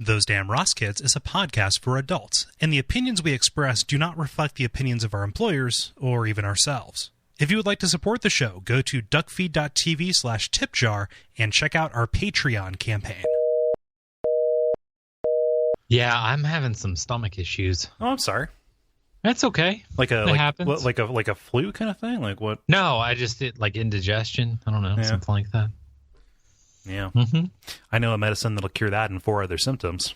Those Damn Ross Kids is a podcast for adults, and the opinions we express do not reflect the opinions of our employers or even ourselves. If you would like to support the show, go to Duckfeed.tv/tipjar and check out our Patreon campaign. Yeah, I'm having some stomach issues. Oh, I'm sorry. That's okay. Like it happens. Like a flu kind of thing? Like what? No, I just did like indigestion. I don't know, something like that. Yeah. Mm-hmm. I know a medicine that'll cure that and 4 other symptoms.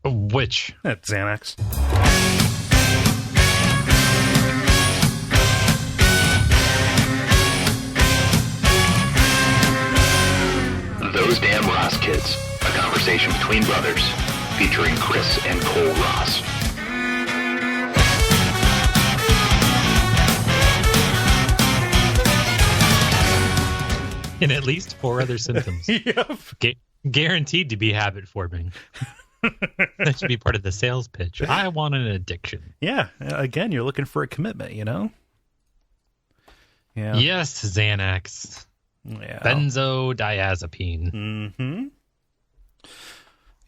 Which? That's Xanax. Those Damn Ross Kids, a conversation between brothers, featuring Kris and Kole Ross. And at least 4 other symptoms. Yep. Guaranteed to be habit forming. That should be part of the sales pitch. I want an addiction. Yeah. Again, you're looking for a commitment, you know? Yeah. Yes, Xanax. Yeah. Benzodiazepine. Mm-hmm.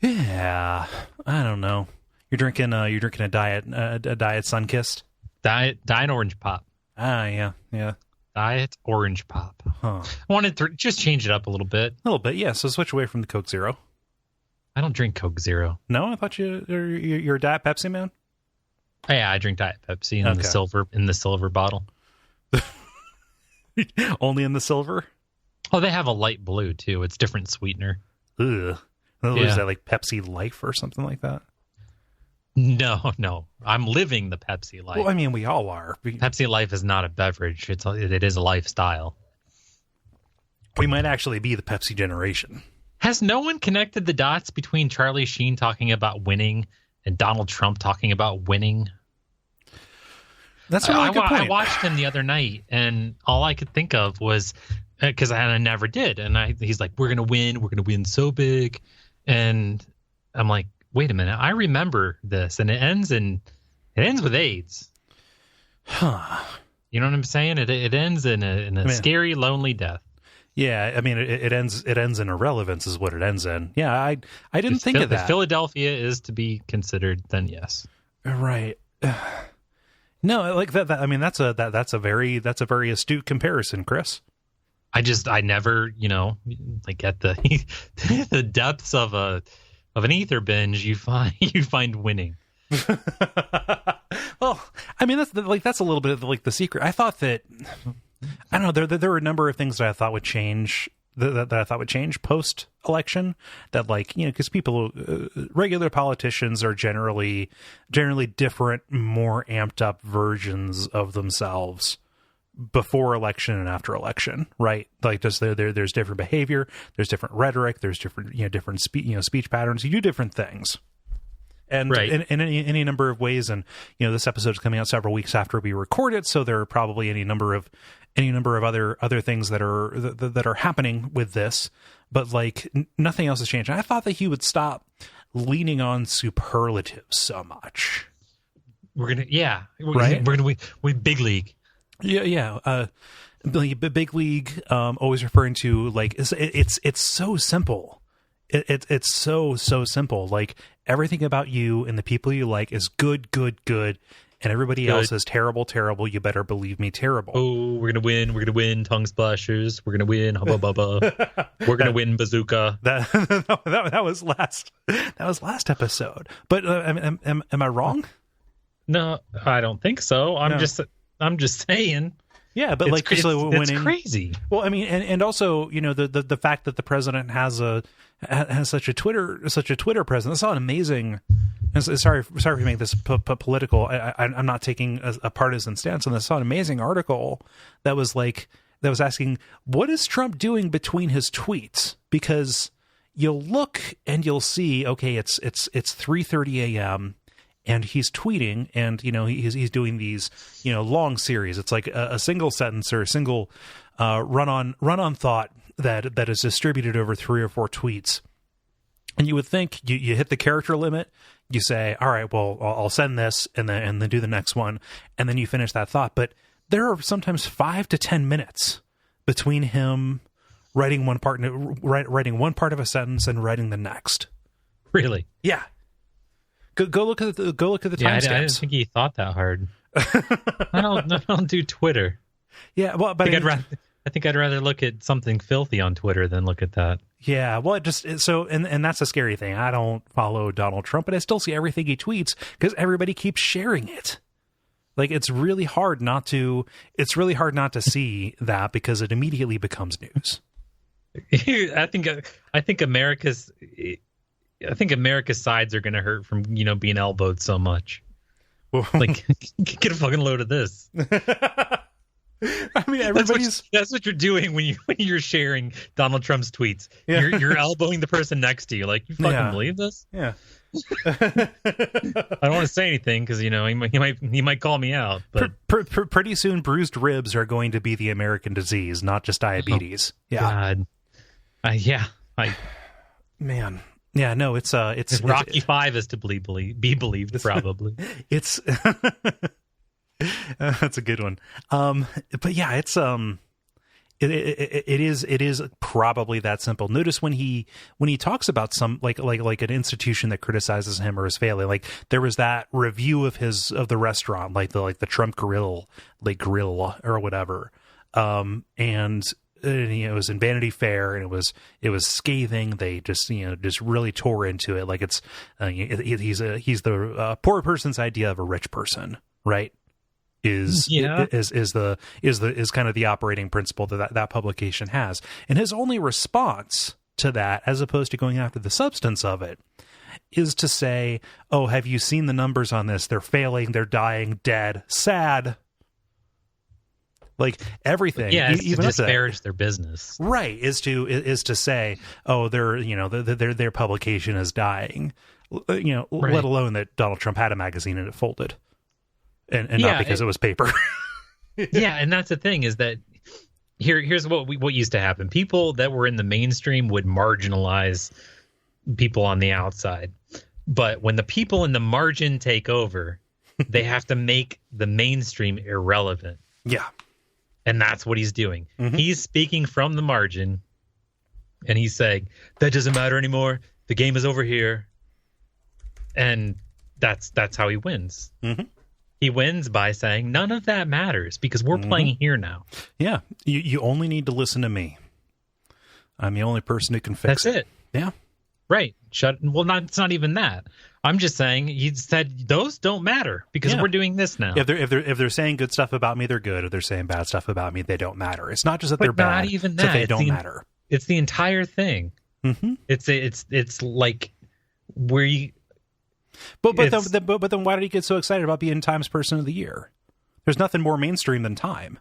Yeah. I don't know. You're drinking a diet Sunkist? Diet Orange Pop. Ah, yeah. Yeah. Diet Orange Pop. Huh. I wanted to just change it up a little bit. A little bit, yeah. So switch away from the Coke Zero. I don't drink Coke Zero. No, I thought you're a Diet Pepsi man. Oh, yeah, I drink Diet Pepsi in the silver bottle. Only in the silver. Oh, they have a light blue too. It's different sweetener. Ugh. Is that like Pepsi Life or something like that? No. I'm living the Pepsi Life. Well, I mean, we all are. Pepsi Life is not a beverage. It is a lifestyle. We might actually be the Pepsi generation. Has no one connected the dots between Charlie Sheen talking about winning and Donald Trump talking about winning? That's a really good point. I watched him the other night, and all I could think of was, because I never did, and he's like, we're going to win so big. And I'm like, wait a minute, I remember this, and it ends with AIDS. Huh. You know what I'm saying? It ends in a scary, lonely death. Yeah, I mean, it ends in irrelevance is what it ends in. Yeah, I didn't think of that. If Philadelphia is to be considered, then yes. Right. No, like that. I mean, that's a very astute comparison, Kris. I never, like at the the depths of an ether binge, you find winning. Well, I mean, that's a little bit of like the secret. I thought that, I don't know, there were a number of things that I thought would change that I thought would change post election. That, like, because people, regular politicians are generally different, more amped up versions of themselves before election and after election, right? Like, there's different behavior, there's different rhetoric, there's different speech patterns. You do different things, and right. in any number of ways. And this episode is coming out several weeks after we record it, so there are probably any number of other things that are happening with this. But like nothing else has changed. And I thought that he would stop leaning on superlatives so much. We're gonna win big league. Yeah. Big league, always referring to, like, it's so simple. It's so simple. Like, everything about you and the people you like is good, and everybody else is terrible. You better believe me, terrible. Oh, we're gonna win. Tongue splashers. We're gonna win. Hubba bubba. We're gonna win bazooka. That was last episode. But am I wrong? No, I don't think so. I'm just saying. Yeah, but winning, it's crazy. Well, I mean, and also, the fact that the president has such a Twitter presence. I saw an amazing. Sorry for making this political. I'm not taking a partisan stance on this. I saw an amazing article that was asking, what is Trump doing between his tweets? Because you'll look and you'll see, okay, it's 3:30 a.m. and he's tweeting, and he's doing these long series. It's like a single sentence or a single run on thought that is distributed over 3 or 4 tweets. And you would think you hit the character limit. You say, all right, well, I'll send this and then do the next one, and then you finish that thought. But there are sometimes 5 to 10 minutes between him writing one part of a sentence and writing the next. Really? Yeah. Go look at the Yeah, timestamps. I didn't think he thought that hard. I don't do Twitter. Yeah, well, but I think I'd rather look at something filthy on Twitter than look at that. Yeah, well, and that's a scary thing. I don't follow Donald Trump, but I still see everything he tweets because everybody keeps sharing it. Like, it's really hard not to see that because it immediately becomes news. I think America's sides are going to hurt from, being elbowed so much. Like, get a fucking load of this. I mean, that's what you're doing when you're sharing Donald Trump's tweets. Yeah. You're elbowing the person next to you. Like, you fucking believe this? Yeah. I don't want to say anything because he might call me out. But pretty soon, bruised ribs are going to be the American disease, not just diabetes. Oh, yeah. God. Man. Yeah, no, it's Rocky V is to be believed, probably. It's that's a good one. But yeah, it's it is probably that simple. Notice when he talks about some like an institution that criticizes him or is failing, like there was that review of the restaurant, like the Trump grill or whatever, and it was in Vanity Fair, and it was scathing. They just really tore into it. Like it's he's the poor person's idea of a rich person, right? Is kind of the operating principle that publication has. And his only response to that, as opposed to going after the substance of it, is to say, "Oh, have you seen the numbers on this? They're failing, they're dying, dead, sad." Like everything, even to disparage their business, right? Is to say, "Oh, their publication is dying," right. Let alone that Donald Trump had a magazine and it folded. And not because it was paper. Yeah, and that's the thing is that here's what used to happen. People that were in the mainstream would marginalize people on the outside. But when the people in the margin take over, they have to make the mainstream irrelevant. Yeah. And that's what he's doing. Mm-hmm. He's speaking from the margin, and he's saying, that doesn't matter anymore. The game is over here. And that's how he wins. Mm-hmm. He wins by saying none of that matters because we're playing here now. Yeah, you only need to listen to me. I'm the only person who can fix it. That's it. Yeah, right. It's not even that. I'm just saying he said those don't matter because we're doing this now. If they're saying good stuff about me, they're good. If they're saying bad stuff about me, they don't matter. It's not just that they're bad. Not even that. That they don't matter. It's the entire thing. Mm-hmm. It's like where you. But then why did he get so excited about being Times Person of the Year? There's nothing more mainstream than Time.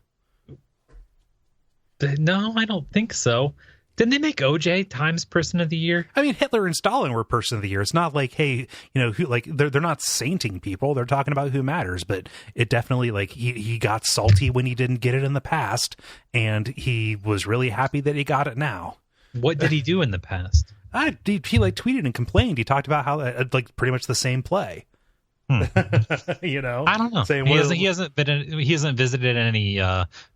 No, I don't think so. Didn't they make OJ Times Person of the Year? I mean, Hitler and Stalin were Person of the Year. It's not like, hey, they're not sainting people. They're talking about who matters. But it definitely, like, he got salty when he didn't get it in the past, and he was really happy that he got it now. What did he do in the past? He tweeted and complained. He talked about how pretty much the same play. I don't know. He hasn't visited any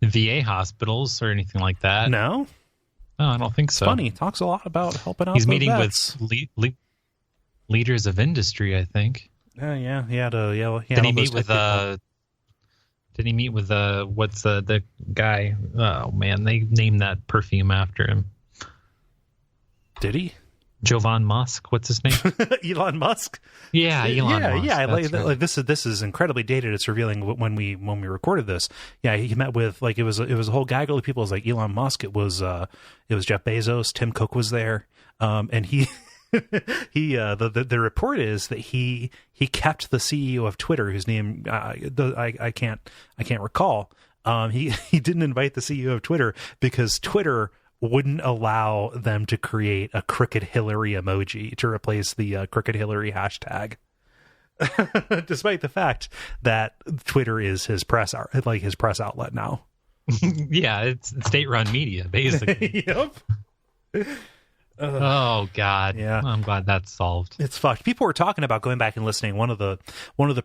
VA hospitals or anything like that. No, I don't think so. It's funny. He talks a lot about helping out. He's meeting vets. with leaders of industry, I think. Yeah. He had a Did he meet with what's the guy? Oh man, they named that perfume after him. Did he? Jovan Musk, what's his name? Elon Musk. Yeah, Elon Musk. Yeah. Like this is incredibly dated. It's revealing when we recorded this. Yeah, he met with it was a whole gaggle of people. It was like Elon Musk. It was Jeff Bezos. Tim Cook was there, and he the report is that he kept the CEO of Twitter, whose name I can't recall. He didn't invite the CEO of Twitter because Twitter wouldn't allow them to create a Crooked Hillary emoji to replace the Crooked Hillary hashtag, despite the fact that Twitter is his press outlet now. Yeah, it's state-run media, basically. Yep. Oh God! Yeah, I'm glad that's solved. It's fucked. People were talking about going back and listening. One of the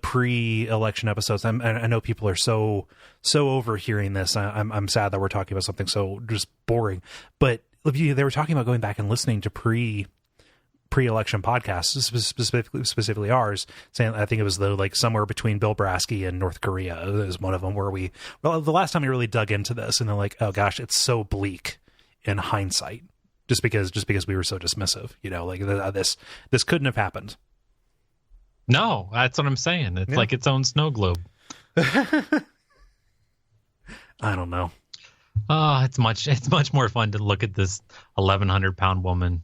pre-election episodes. I know people are so overhearing this. I'm sad that we're talking about something so just boring. But they were talking about going back and listening to pre-election podcasts, specifically ours, saying, I think it was somewhere between Bill Brasky and North Korea is one of them, where the last time we really dug into this, and they're like, oh gosh, it's so bleak in hindsight, just because we were so dismissive, this couldn't have happened. No, that's what I'm saying. It's like its own snow globe. I don't know. It's much more fun to look at this 1,100-pound woman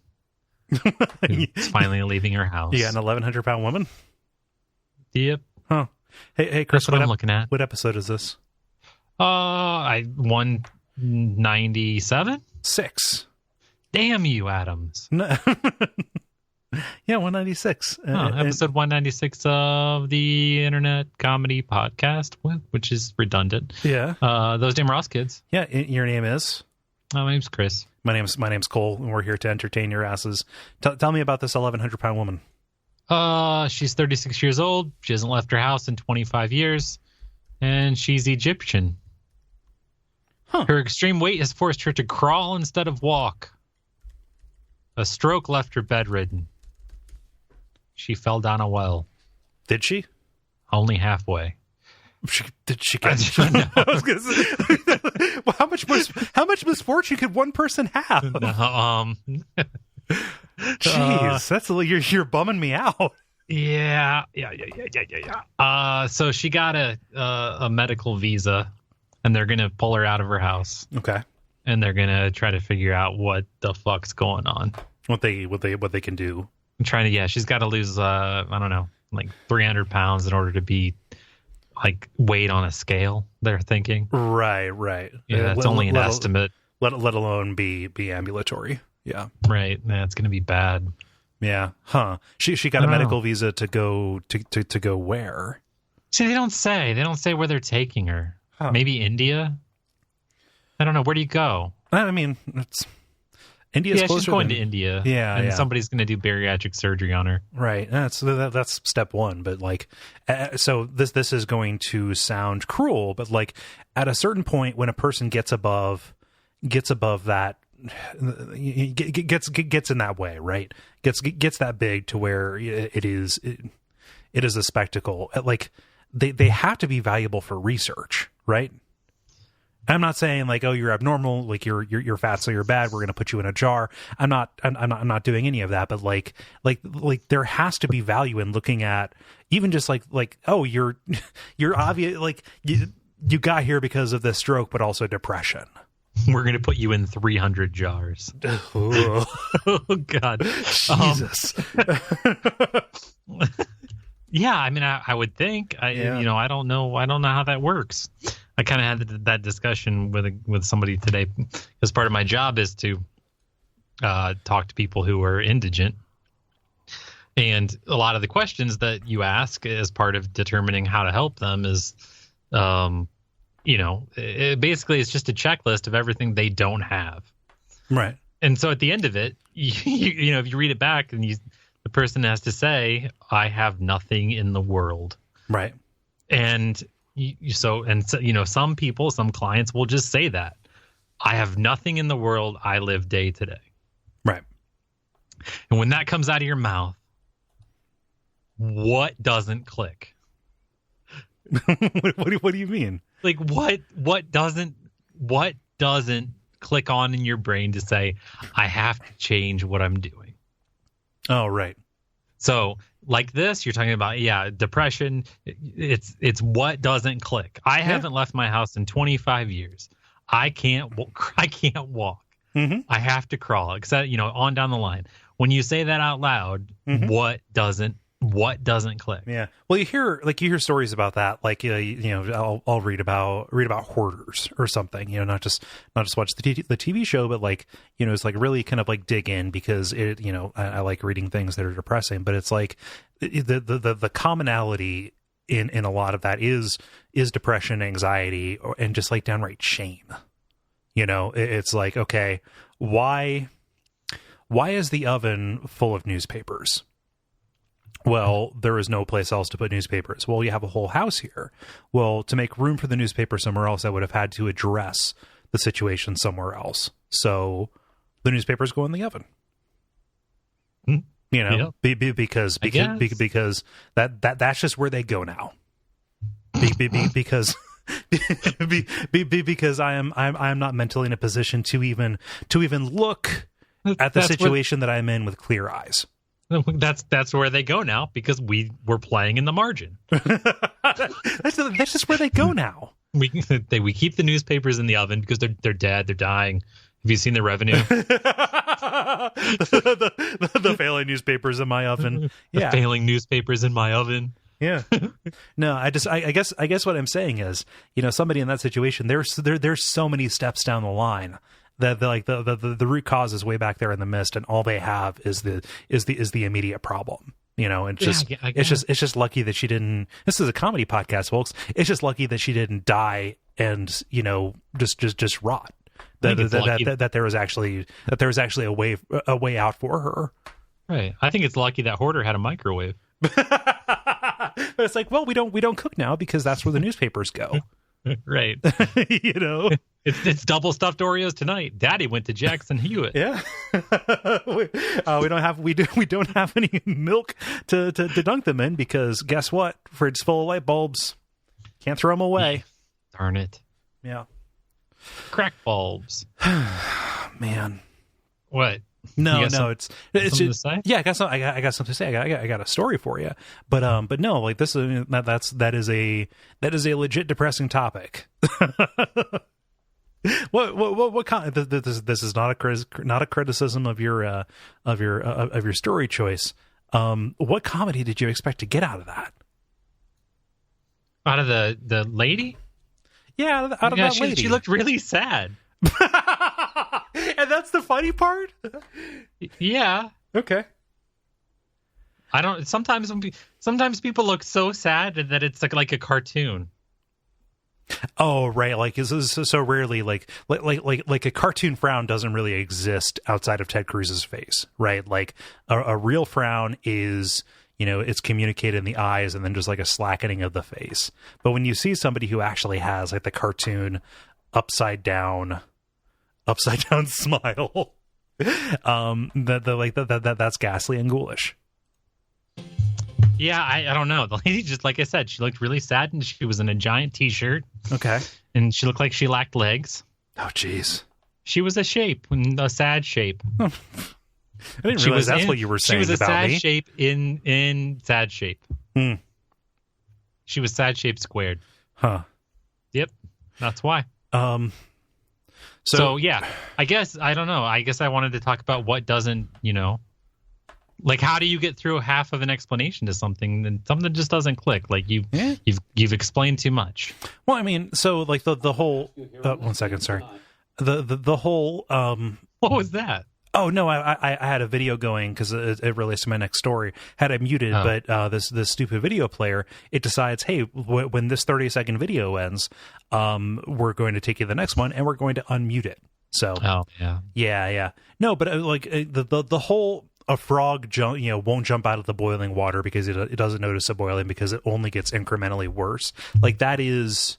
who's finally leaving her house. Yeah, an 1,100-pound woman. Yep. Huh. Hey, Chris, that's what I'm looking at. What episode is this? 197. 6. Damn you, Adams. No. Yeah, 196. Episode 196 of the Internet Comedy Podcast, which is redundant. Yeah. Those Damn Ross Kids. Yeah, your name is? My name's Chris. My name's Cole, and we're here to entertain your asses. Tell me about this 1,100-pound woman. She's 36 years old. She hasn't left her house in 25 years, and she's Egyptian. Huh. Her extreme weight has forced her to crawl instead of walk. A stroke left her bedridden. She fell down a well. Did she? Only halfway. Did she get? I was gonna say, well, how much misfortune could one person have? Jeez, that's you're bumming me out. Yeah. So she got a medical visa, and they're gonna pull her out of her house. Okay. And they're gonna try to figure out what the fuck's going on. What they can do. I'm trying to. She's got to lose. I don't know, like 300 pounds in order to be like weighed on a scale. They're thinking. Right. Yeah, that's only an estimate. Let alone be ambulatory. Yeah. Right. That's gonna be bad. Yeah. Huh. She got a medical visa to go to go where? See, they don't say where they're taking her. Huh. Maybe India. I don't know. Where do you go? I mean, it's India's closer. She's going to India. Yeah, and somebody's going to do bariatric surgery on her. Right. That's step one. But so this is going to sound cruel, but at a certain point, when a person gets above that, gets in that way, right? Gets that big to where it is a spectacle. They have to be valuable for research, right? I'm not saying oh, you're abnormal, you're fat, so you're bad, we're going to put you in a jar. I'm not doing any of that, but there has to be value in looking at even just oh, you're obvious, you got here because of this stroke, but also depression. We're going to put you in 300 jars. Oh God. Jesus. Yeah, I mean, I would think. I don't know how that works. I kind of had that discussion with somebody today, because part of my job is to talk to people who are indigent, and a lot of the questions that you ask as part of determining how to help them is, basically it's just a checklist of everything they don't have. Right. And so at the end of it, if you read it back and the person has to say, I have nothing in the world. Right. And some people, some clients will just say that. I have nothing in the world. I live day to day. Right. And when that comes out of your mouth, what doesn't click? What do you mean? What doesn't click on in your brain to say, I have to change what I'm doing? Oh, right. So this, you're talking about, depression. It's what doesn't click. I haven't left my house in 25 years. I can't walk. Mm-hmm. I have to crawl. Except, on down the line. When you say that out loud, mm-hmm. What doesn't click? Yeah. Well, you hear stories about that. I'll read about hoarders or something. Not just watch the TV show, but it's really kind of dig in, because it. I like reading things that are depressing, but it's the commonality in a lot of that is depression, anxiety, and just downright shame. It's okay, why is the oven full of newspapers? Well, there is no place else to put newspapers. Well, you have a whole house here. Well, to make room for the newspaper somewhere else, I would have had to address the situation somewhere else. So the newspapers go in the oven. You know, because that's just where they go now. Because because I am not mentally in a position to even look at the situation that I'm in with clear eyes. That's where they go now, because we're playing in the margin. That's just where they go now. We keep the newspapers in the oven because they're dead, they're dying. Have you seen the revenue? the failing newspapers in my oven. Yeah, the failing newspapers in my oven. Yeah. No, I guess what I'm saying is, you know, somebody in that situation, there's so many steps down the line that the root cause is way back there in the mist, and all they have is the immediate problem. You know, and it's just lucky that she didn't. This is a comedy podcast, folks. It's just lucky that she didn't die and, you know, just rot. That there was actually a way out for her. Right. I think it's lucky that Hoarder had a microwave. But it's like, well, we don't cook now because that's where the newspapers go. Right. You know, it's double stuffed Oreos tonight. Daddy went to Jackson Hewitt. Yeah. we don't have any milk to dunk them in, because guess what? Fridge full of light bulbs. Can't throw them away. Darn it. Yeah. Crack bulbs. Man. What? No, it's something to say? Yeah, I got something to say. I got a story for you, but no, like this is that is a legit depressing topic. What kind? This is not a criticism of your story choice. What comedy did you expect to get out of that? Out of the lady? Yeah, out of that lady. She looked really sad. And that's the funny part? Yeah. Okay. I don't. Sometimes people look so sad that it's like a cartoon. Oh, right. Like, this is so rarely like a cartoon frown doesn't really exist outside of Ted Cruz's face, right? Like a real frown is, you know, it's communicated in the eyes and then just like a slackening of the face. But when you see somebody who actually has like the cartoon upside down smile, that's ghastly and ghoulish. Yeah, I don't know. The lady, just like I said, she looked really sad, and she was in a giant t-shirt. Okay. And she looked like she lacked legs. Oh, jeez. She was a sad shape. I didn't realize that's what you were saying about me. She was a sad shape in sad shape. She was sad shape squared. Huh. Yep. That's why. So yeah, I guess, I don't know. I guess I wanted to talk about what doesn't, you know, like, how do you get through half of an explanation to something and something just doesn't click? Like you've explained too much. Well, I mean, so like the whole 1 second, sorry. The whole what was that? Oh no, I had a video going because it relates to my next story. Had I muted, but this stupid video player, it decides, hey, when this 30-second video ends, we're going to take you to the next one, and we're going to unmute it. So yeah. No, but like the whole a frog won't jump out of the boiling water because it doesn't notice it boiling because it only gets incrementally worse. Like that is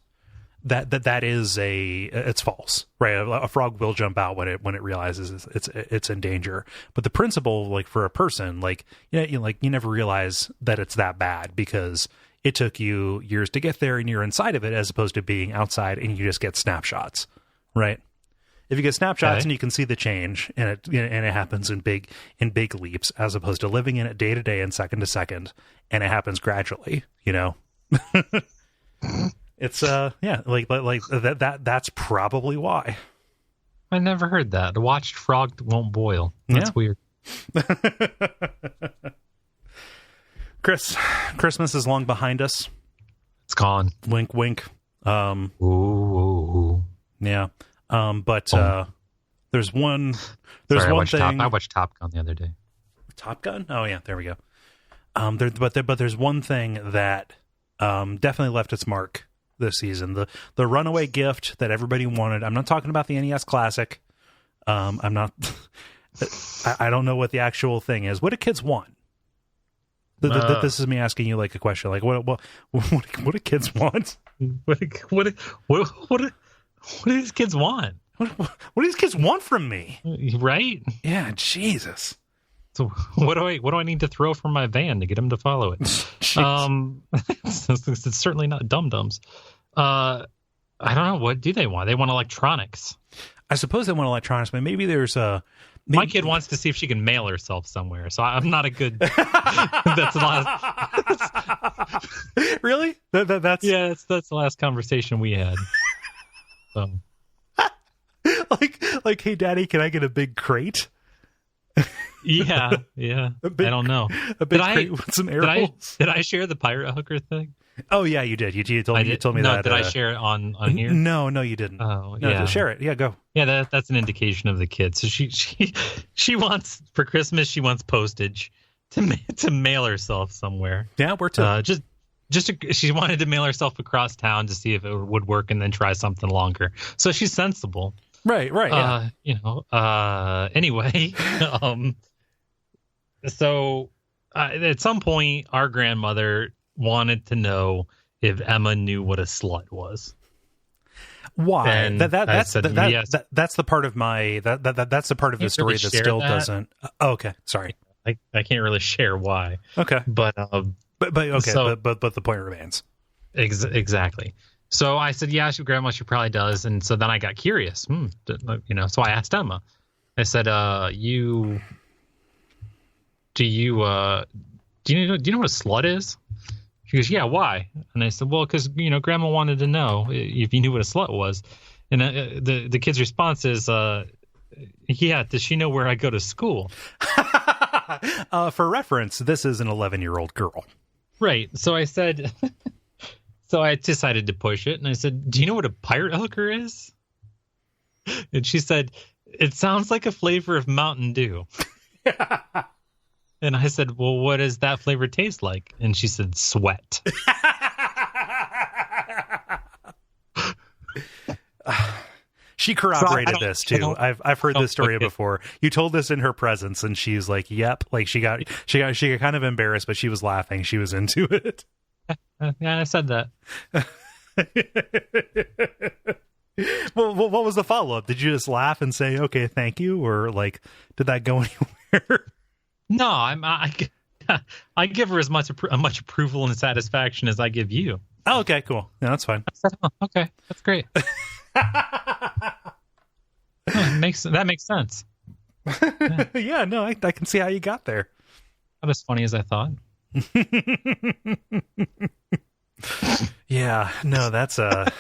it's false, right? A frog will jump out when it realizes it's in danger. But the principle, like for a person, like you never realize that it's that bad because it took you years to get there and you're inside of it, as opposed to being outside and you just get snapshots, right? If you get snapshots and you can see the change and it happens in big leaps, as opposed to living in it day to day and second to second, and it happens gradually, you know. It's like that's probably why. I never heard that. A watched frog won't boil. That's weird. Chris, Christmas is long behind us. It's gone. Wink, wink. Ooh. Yeah. But there's one thing. I watched Top Gun the other day. Top Gun? Oh yeah, there we go. But there's one thing that definitely left its mark this season. The runaway gift that everybody wanted. I'm not talking about the NES Classic. I'm not. I don't know what the actual thing is. What do kids want? This is me asking you like a question. Like what do kids want? What do these kids want? What do these kids want from me? Right? Yeah, Jesus. So what do I need to throw from my van to get them to follow it? It's certainly not dum-dums. I don't know. What do they want? They want electronics. I suppose they want electronics, but maybe there's a... My kid wants to see if she can mail herself somewhere, so I'm not a good... That's the last... Really? That's... Yeah, that's the last conversation we had. So... Like, hey, Daddy, can I get a big crate? Yeah. I don't know. A big crate with some air holes. Did I share the pirate hooker thing? Oh yeah, you did. You told me no, that. Did I share it on here? No, you didn't. Oh, no, yeah. Share it. Yeah, go. Yeah, that's an indication of the kid. So she wants, for Christmas, she wants postage to mail herself somewhere. Yeah, where to? She wanted to mail herself across town to see if it would work and then try something longer. So she's sensible. Right. Yeah. Anyway, so at some point, our grandmother wanted to know if Emma knew what a slut was. Why? And That's yes. That's the part of my that's the part of the story that still doesn't. Okay, sorry. I can't really share why. Okay, but okay, so, but the point remains. Exactly. So I said, yeah, grandma, she probably does. And so then I got curious, so I asked Emma. I said, do you know what a slut is? She goes, yeah, why? And I said, well, because, grandma wanted to know if you knew what a slut was. And the kid's response is, yeah, does she know where I go to school? For reference, this is an 11-year-old girl. Right. So I said... So I decided to push it, and I said, do you know what a pirate hooker is? And she said, it sounds like a flavor of Mountain Dew. And I said, well, what does that flavor taste like? And she said, sweat. She corroborated this too. I've heard this story before. You told this in her presence, and she's like, "Yep." Like she got kind of embarrassed, but she was laughing. She was into it. Yeah, I said that. Well, what was the follow-up? Did you just laugh and say, okay, thank you? Or, like, did that go anywhere? No, I give her as much approval and satisfaction as I give you. Oh, okay, cool. No, that's fine. I said, oh, okay, that's great. That makes sense. Yeah, no, I can see how you got there. Not as funny as I thought. Yeah, no, that's that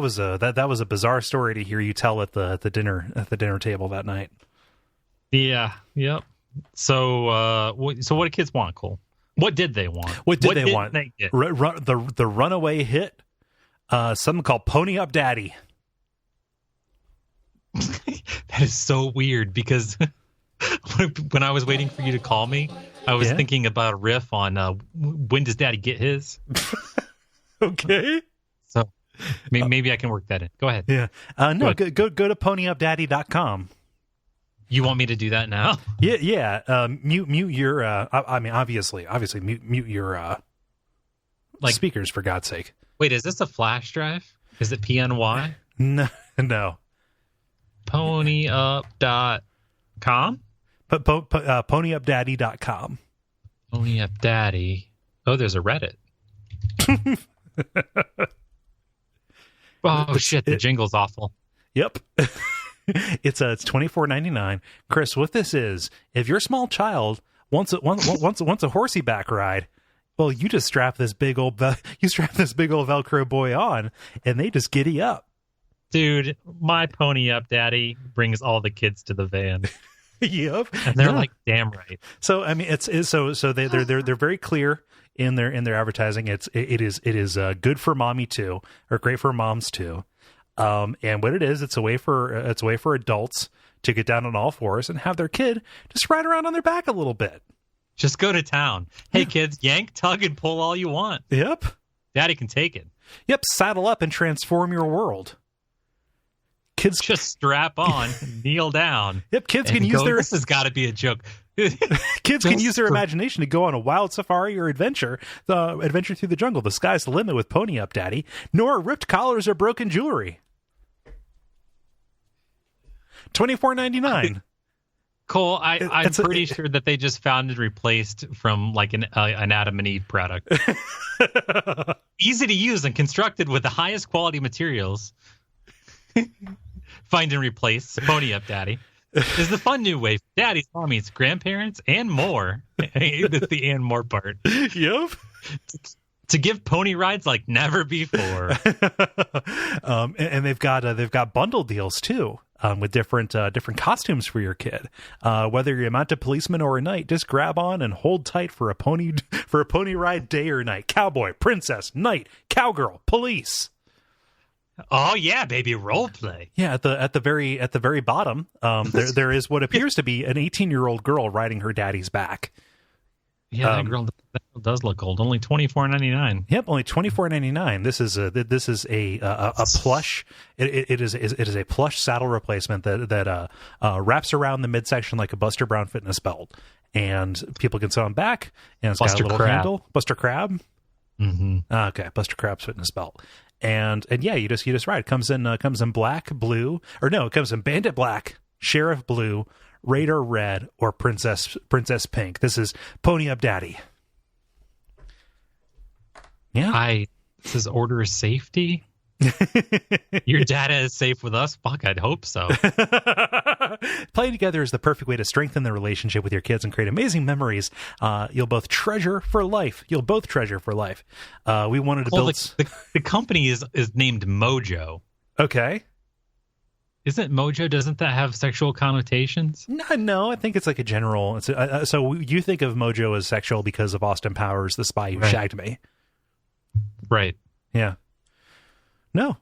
was a bizarre story to hear you tell at the dinner table that night. Yeah, yep. So what do kids want, Cole? What did they want? What did they want? They get? The runaway hit, something called Pony Up Daddy. That is so weird because when I was waiting for you to call me, I was thinking about a riff on when does Daddy get his? Okay. So maybe I can work that in. Go ahead. Yeah. No, go to ponyupdaddy.com. You want me to do that now? Yeah. Mute your. I mean, obviously, mute your speakers for God's sake. Wait, is this a flash drive? Is it PNY? No. Ponyup.com. Ponyupdaddy.com. Ponyupdaddy. Oh, there's a Reddit. Oh shit! The jingle's awful. Yep. It's $24.99. Chris, what this is? If your small child wants a horsey back ride, well, you just strap this big old Velcro boy on, and they just giddy up. Dude, my Pony Up Daddy brings all the kids to the van. Yep, and they're like, damn right. So I mean, they're very clear in their advertising. It is good for mommy too, or great for moms too. And what it is, it's a way for adults to get down on all fours and have their kid just ride around on their back a little bit. Just go to town. Hey kids, yank, tug, and pull all you want. Yep, Daddy can take it. Yep, saddle up and transform your world. Kids just strap on, kneel down. Yep, kids can use their. This has got to be a joke. Kids can use their imagination to go on a wild safari or adventure through the jungle. The sky's the limit with Pony Up Daddy. Nor ripped collars or broken jewelry. $24.99. Cole, I'm pretty sure that they just found and replaced from like an Adam and Eve product. Easy to use and constructed with the highest quality materials. Find and replace. Pony Up Daddy is the fun new way for daddies, mommies, grandparents, and more. That's the and more part. Yep. To give pony rides like never before. And they've got bundle deals too. With different costumes for your kid. Whether you're a mounted policeman or a knight, just grab on and hold tight for a pony ride day or night. Cowboy, princess, knight, cowgirl, police. Oh yeah, baby, role play. Yeah, at the very bottom, there is what appears to be an 18-year-old girl riding her daddy's back. Yeah, that girl does look old. Only $24.99. Yep, only $24.99. This is a plush. It is a plush saddle replacement that wraps around the midsection like a Buster Brown fitness belt, and people can sit on back. And it's got a little handle. Buster Crab. Mm-hmm. Okay, Buster Crab's fitness belt. And yeah, you just ride. It comes in black, blue, or no, it comes in bandit black, sheriff blue, Raider red, or princess pink. This is Pony Up Daddy. Yeah. This is order of safety. Your data is safe with us? Fuck, I'd hope so. Playing together is the perfect way to strengthen the relationship with your kids and create amazing memories. You'll both treasure for life. We wanted to build... The company is named Mojo. Okay. Isn't Mojo, doesn't that have sexual connotations? No, I think it's like a general... so you think of Mojo as sexual because of Austin Powers, the spy who shagged me. Right. Yeah. No.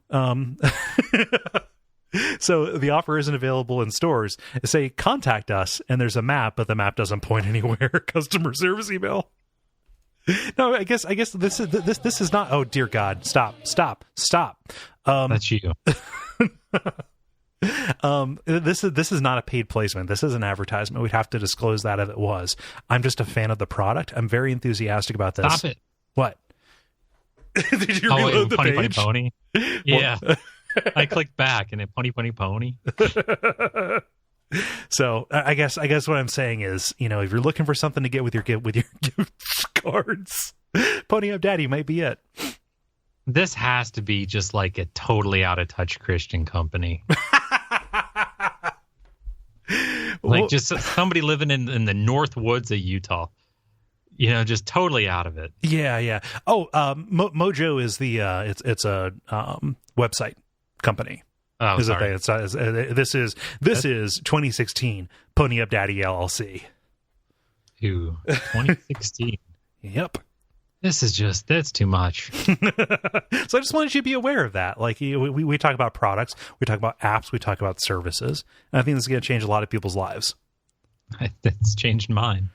So the offer isn't available in stores. Say, contact us, and there's a map, but the map doesn't point anywhere. Customer service email. No, I guess this is not... Oh, dear God. Stop. That's you. This is not a paid placement. This is an advertisement. We'd have to disclose that if it was. I'm just a fan of the product. I'm very enthusiastic about this. Stop it. What? Did you reload the Pony, page? Pony, Pony? Yeah. I clicked back and it Pony. So I guess what I'm saying is, if you're looking for something to get with your gift cards, Pony Up Daddy might be it. This has to be just like a totally out of touch Christian company. Like just somebody living in the North Woods of Utah. Just totally out of it. Yeah. Oh, Mojo is the it's a website company. Oh, sorry. This is 2016 Pony Up Daddy LLC. Ooh, 2016. Yep. That's too much. So I just wanted you to be aware of that. Like we talk about products, we talk about apps, we talk about services, and I think this is going to change a lot of people's lives. It's changed mine.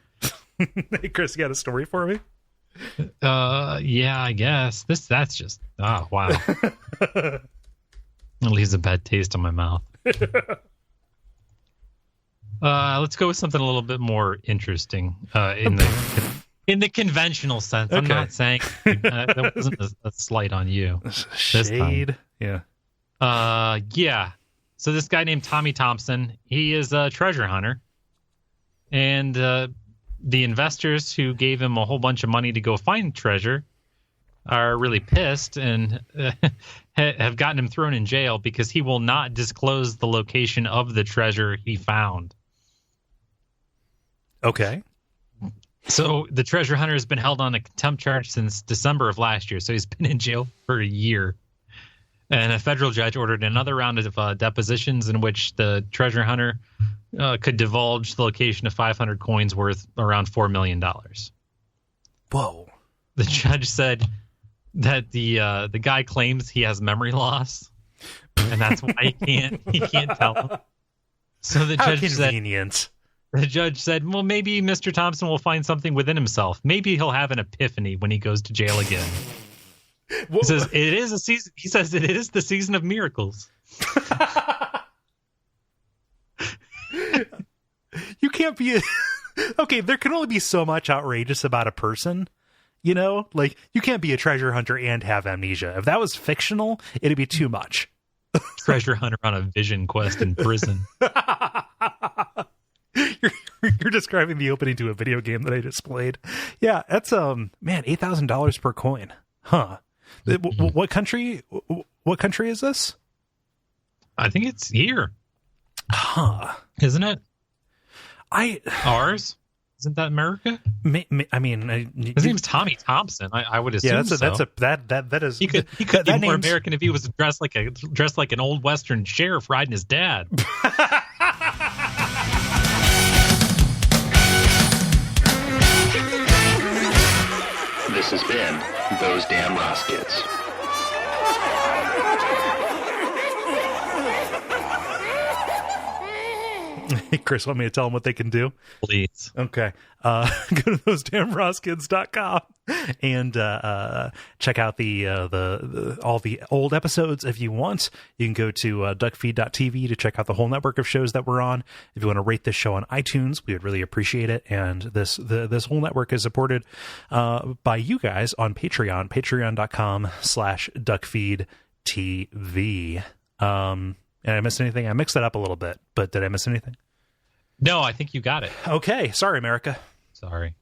Hey, Chris, you got a story for me? Yeah, I guess. That's just... Oh, wow. It leaves a bad taste in my mouth. Let's go with something a little bit more interesting in the conventional sense. Okay. I'm not saying that wasn't a slight on you. Shade. Yeah. Yeah. So this guy named Tommy Thompson, he is a treasure hunter. And the investors who gave him a whole bunch of money to go find treasure are really pissed and have gotten him thrown in jail because he will not disclose the location of the treasure he found. Okay. So the treasure hunter has been held on a contempt charge since December of last year. So he's been in jail for a year. And a federal judge ordered another round of depositions in which the treasure hunter could divulge the location of 500 coins worth around $4 million. Whoa. The judge said that the guy claims he has memory loss, and that's why he can't tell him. So the judge said, well, maybe Mr. Thompson will find something within himself. Maybe he'll have an epiphany when he goes to jail again. He says it is a season. He says it is the season of miracles. You can't be okay. There can only be so much outrageous about a person, like you can't be a treasure hunter and have amnesia. If that was fictional, it'd be too much. treasure hunter on a vision quest in prison. You're describing the opening to a video game that I just played. Yeah, that's man, $8,000 per coin. Huh. What country? What country is this? I think it's here. Huh. Isn't it? Ours? Isn't that America? I mean, his name's Tommy Thompson. I would assume. That is. He could be more American if he was dressed like an old Western sheriff riding his dad. This has been Those Damn Ross Kids. Hey, Chris, want me to tell them what they can do? Please. Okay. Go to thosedamnrosskids.com and check out the all the old episodes if you want. You can go to Duckfeed.tv to check out the whole network of shows that we're on. If you want to rate this show on iTunes, we would really appreciate it. And this whole network is supported by you guys on Patreon, patreon.com/DuckFeed.tv. And I missed anything? I mixed that up a little bit, but did I miss anything? No, I think you got it. Okay. Sorry, America. Sorry.